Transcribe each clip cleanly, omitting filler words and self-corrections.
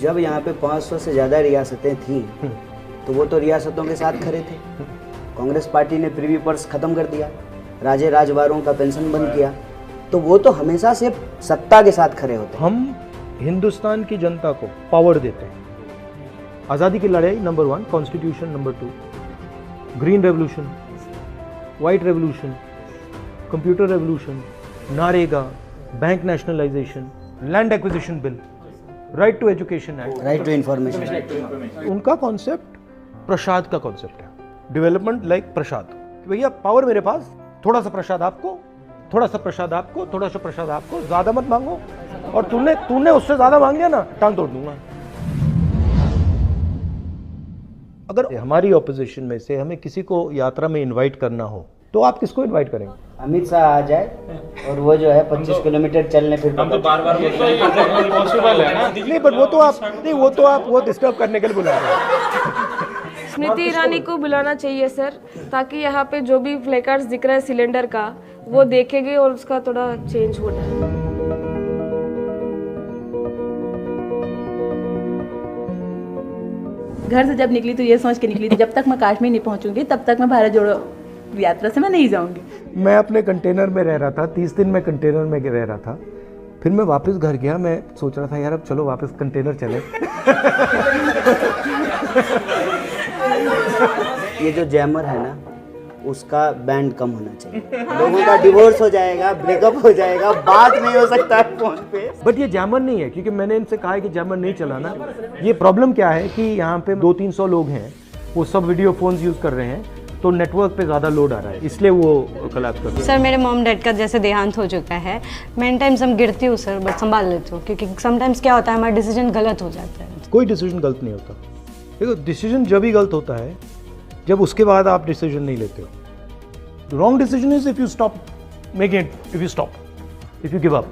जब यहाँ पे 500 से ज़्यादा रियासतें थीं तो वो तो रियासतों के साथ खड़े थे। कांग्रेस पार्टी ने प्रीवी पर्स ख़त्म कर दिया, राजे राजवारों का पेंशन बंद किया, तो वो तो हमेशा से सत्ता के साथ खड़े होते हैं। हम हिंदुस्तान की जनता को पावर देते हैं। आज़ादी की लड़ाई number 1, constitution number 2, green revolution, white revolution, computer revolution, NREGA, bank nationalisation, land acquisition bill, right to education act, right to information. उनका कॉन्सेप्ट प्रसाद का कॉन्सेप्ट है। डेवलपमेंट लाइक प्रसाद। भैया पावर मेरे पास, थोड़ा सा प्रसाद आपको, थोड़ा सा प्रसाद आपको, थोड़ा सा प्रसाद आपको, ज्यादा मत मांगो, और तूने उससे ज्यादा मांग लिया ना, टांग तोड़ दूंगा। अगर हमारी ऑपोजिशन में से हमें किसी को यात्रा में इनवाइट करना हो तो आप किसको इनवाइट करेंगे? अमित शाह आ जाए और वो जो है 25 किलोमीटर चलने फिर हम तो बार-बार पॉसिबल है ना। नहीं, पर वो तो आप वो डिस्टर्ब करने के लिए बुला रहे हैं। स्मृति ईरानी को बुलाना चाहिए सर, ताकि यहाँ पे जो भी फ्लैकार्ड्स दिख रहा है सिलेंडर का वो देखेंगे और उसका थोड़ा चेंज होना है। घर से जब निकली तो ये सोच के निकली थी जब तक मैं कश्मीर नहीं पहुंचूंगी तब तक मैं भारत जोड़ो यात्रा से मैं नहीं जाऊंगी। मैं अपने कंटेनर में रह रहा था, 30 दिन मैं कंटेनर में रह रहा था। फिर मैं वापस घर गया, मैं सोच रहा था यार अब चलो वापस कंटेनर चले। ये जो जैमर है ना, उसका बैंड कम होना चाहिए। लोगों का डिवोर्स हो जाएगा, ब्रेकअप हो जाएगा, बात नहीं हो सकता है फोन पे। बट ये जैमर नहीं है, क्योंकि मैंने इनसे कहा है कि जैमर नहीं चलाना। ये प्रॉब्लम क्या है कि यहाँ पे 200-300 लोग हैं, वो सब वीडियो फोन्स यूज कर रहे हैं, तो नेटवर्क पे ज़्यादा लोड आ रहा है, इसलिए वो कोलैप्स कर रहा है। सर मेरे मॉम डैड का जैसे देहांत हो चुका है, मैं टाइम्स हम गिरती हूँ सर, बट संभाल लेती हूँ, क्योंकि समटाइम्स क्या होता है हमारा डिसीजन गलत हो जाता है। कोई डिसीजन गलत नहीं होता। देखो डिसीजन जब ही गलत होता है जब उसके बाद आप डिसीजन नहीं लेते हो। Wrong decision is if you stop making it, if you stop, if you give up.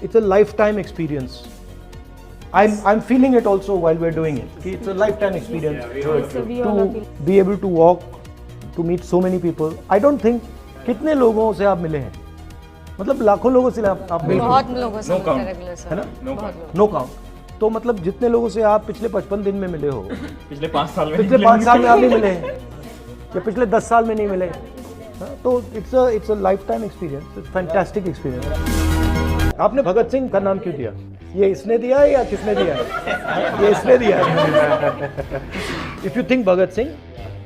It's a life time experience. I'm feeling it also while we're doing it. It's a lifetime experience to be able to walk, to meet so many people. I don't think कितने लोगों से आप मिले हैं, मतलब लाखों लोगों से आप मिले हैं। बहुत लोगों से मिलते हैं रेगुलर सर, है ना? No count. तो मतलब जितने लोगों से आप पिछले 55 दिन में मिले हो, पिछले 5 साल में आप नहीं मिले हैं, या पिछले 10 साल में नहीं मिले, तो it's a life time experience, it's fantastic experience. आपने भगत सिंह का नाम क्यों दिया? ये इसने दिया है या किसने दिया है? ये इसने दिया है। If you think Bhagat Singh,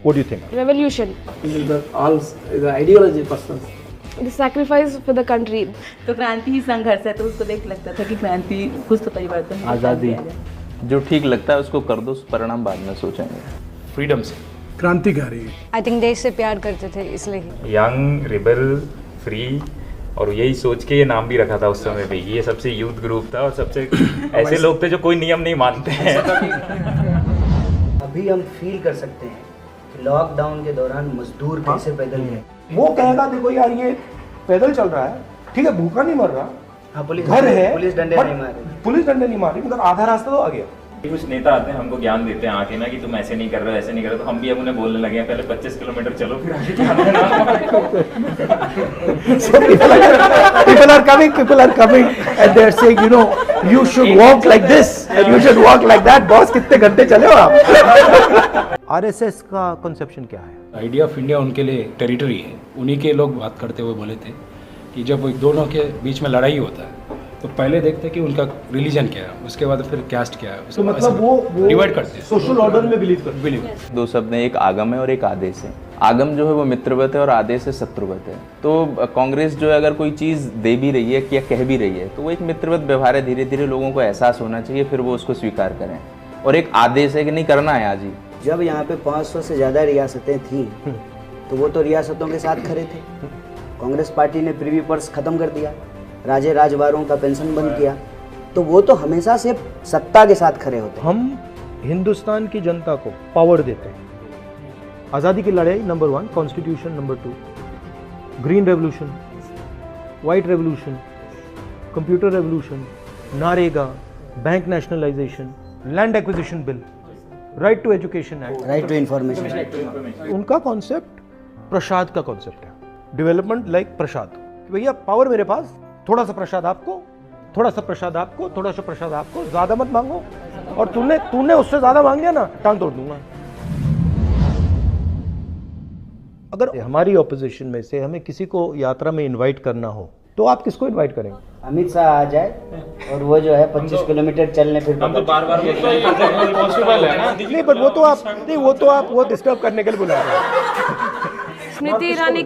what do you think? Revolution, the ideology person. the sacrifice for the country. तो क्रांति ही संघर्ष है, तो उसको देख लगता था कि क्रांति कुछ तो परिवर्तन आज़ादी। जो ठीक लगता है उसको कर दो, परिणाम बाद में सोचेंगे। फ्रीडम से क्रांतिकारी। आई थिंक देश से प्यार करते थे इसलिए। यंग, रिबल, फ्री, और यही सोच के ये नाम भी रखा था उस समय भी। ये सबसे यूथ ग्रुप था और सबसे ऐसे लोग थे जो कोई नियम नहीं मानते हैं। अभी हम फील कर सकते हैं कि लॉकडाउन के दौरान मजदूर कैसे पैदल गए। वो कहेगा देखो यार ये पैदल चल रहा है, ठीक है, भूखा नहीं मर रहा, हाँ, पुलिस घर है, पुलिस डंडे नहीं मारे, पुलिस डंडे नहीं मारी, मतलब आधा रास्ता तो आ गया। कुछ नेता आते हैं हमको ज्ञान देते हैं आके ना कि तुम ऐसे नहीं कर रहे हो, ऐसे नहीं कर रहे हो, तो हम भी अब उन्हें बोलने लगे हैं पहले 25 किलोमीटर चलो फिर आगे क्या people are coming and they're saying, you know, you should walk like this and you should walk like that. Boss कितने घंटे चले हो आप? आरएसएस का कंसेप्शन क्या है? आइडिया ऑफ इंडिया उनके लिए टेरिटरी है। उन्हीं के लोग बात करते हुए बोले थे कि जब वो दोनों के बीच में लड़ाई होता है तो पहले देखते कि उनका रिलीजन क्या है, उसके बाद फिर कैस्ट क्या है, तो मतलब वो डिवाइड करते हैं, सोशल ऑर्डर में बिलीव दो शब्द हैं, एक आगम है और एक आदेश है। आगम जो है वो मित्रवत है और आदेश है शत्रुवत है। तो कांग्रेस जो है अगर कोई चीज़ दे भी रही है या कह भी रही है तो वो एक मित्रवत व्यवहार है। धीरे धीरे लोगों को एहसास होना चाहिए, फिर वो उसको स्वीकार करें। और एक आदेश है कि नहीं करना है आज ही। जब यहाँ पे 500 से ज़्यादा रियासतें थीं तो वो तो रियासतों के साथ खड़े थे। कांग्रेस पार्टी ने प्रीवी पर्स ख़त्म कर दिया, राजे राजवारों का पेंशन बंद किया, तो वो तो हमेशा से सत्ता के साथ खड़े होते हैं। हम हिंदुस्तान की जनता को पावर देते हैं। आज़ादी की लड़ाई number 1, constitution number 2, green revolution, white revolution, computer revolution, NREGA, bank nationalisation, land acquisition bill, right to education act, right to information. उनका कॉन्सेप्ट प्रसाद का कॉन्सेप्ट है। डेवलपमेंट लाइक प्रसाद। भैया पावर मेरे पास, थोड़ा सा प्रसाद आपको, थोड़ा सा प्रसाद आपको, थोड़ा सा प्रसाद आपको, ज्यादा मत मांगो, और तूने उससे ज्यादा मांग लिया ना, टांग तोड़ दूंगा। अगर हमारी ऑपोजिशन में से हमें किसी को यात्रा में इनवाइट करना हो तो आप किसको इनवाइट करेंगे? अमित शाह आ जाए और वो जो है 25 किलोमीटर चलने, फिर हम तो बार-बार पॉसिबल है ना। नहीं, पर वो तो आप वो डिस्टर्ब करने के लिए बुला रहे हैं। स्मृति ईरानी